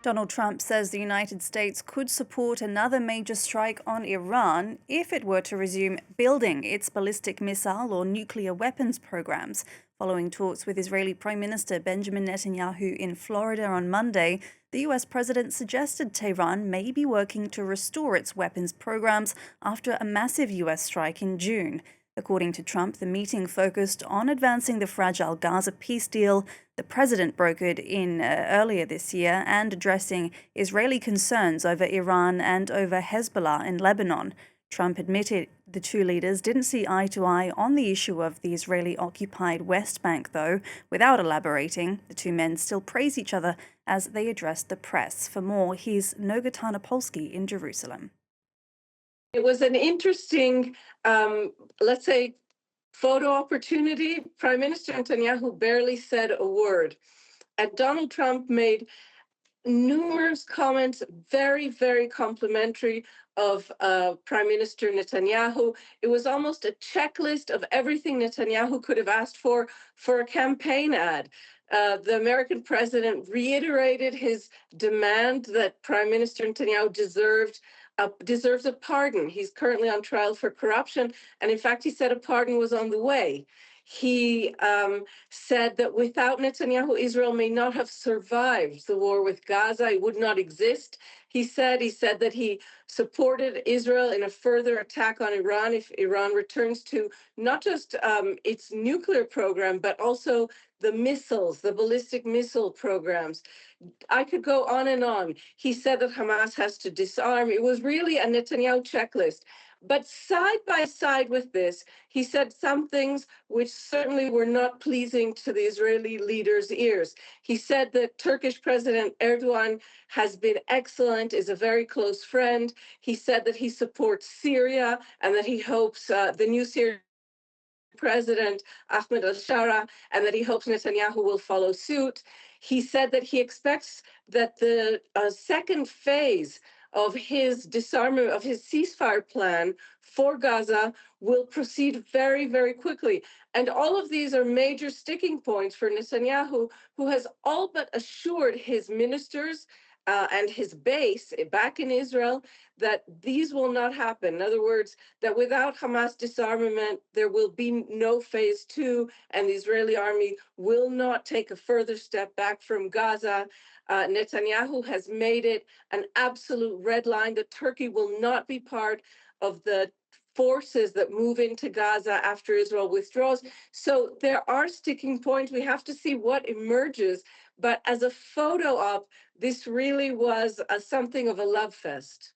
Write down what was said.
Donald Trump says the United States could support another major strike on Iran if it were to resume building its ballistic missile or nuclear weapons programs. Following talks with Israeli Prime Minister Benjamin Netanyahu in Florida on Monday, the US president suggested Tehran may be working to restore its weapons programs after a massive US strike in June. According to Trump, the meeting focused on advancing the fragile Gaza peace deal the president brokered in earlier this year and addressing Israeli concerns over Iran and over Hezbollah in Lebanon. Trump admitted the two leaders didn't see eye to eye on the issue of the Israeli-occupied West Bank, though, without elaborating. The two men still praise each other as they addressed the press. For more, here's Noga Tarnopolsky in Jerusalem. It was an interesting, let's say, photo opportunity. Prime Minister Netanyahu barely said a word. And Donald Trump made numerous comments, very, very complimentary of Prime Minister Netanyahu. It was almost a checklist of everything Netanyahu could have asked for a campaign ad. The American president reiterated his demand that Prime Minister Netanyahu deserves a pardon. He's currently on trial for corruption, and in fact, he said a pardon was on the way. He said that without Netanyahu, Israel may not have survived the war with Gaza. It would not exist. He said that he supported Israel in a further attack on Iran if Iran returns to not just its nuclear program, but also the missiles, the ballistic missile programs. I could go on and on. He said that Hamas has to disarm. It was really a Netanyahu checklist. But side by side with this, he said some things which certainly were not pleasing to the Israeli leader's ears. He said that Turkish President Erdogan has been excellent, is a very close friend. He said that he supports Syria and that he hopes the new Syrian President Ahmed al-Shara, and that he hopes Netanyahu will follow suit. He said that he expects that the second phase of his disarmament, of his ceasefire plan for Gaza will proceed very, very quickly. And all of these are major sticking points for Netanyahu, who has all but assured his ministers and his base back in Israel that these will not happen. In other words, that without Hamas disarmament, there will be no phase two, and the Israeli army will not take a further step back from Gaza. Netanyahu has made it an absolute red line that Turkey will not be part of the forces that move into Gaza after Israel withdraws. So there are sticking points. We have to see what emerges. But as a photo op, this really was something of a love fest.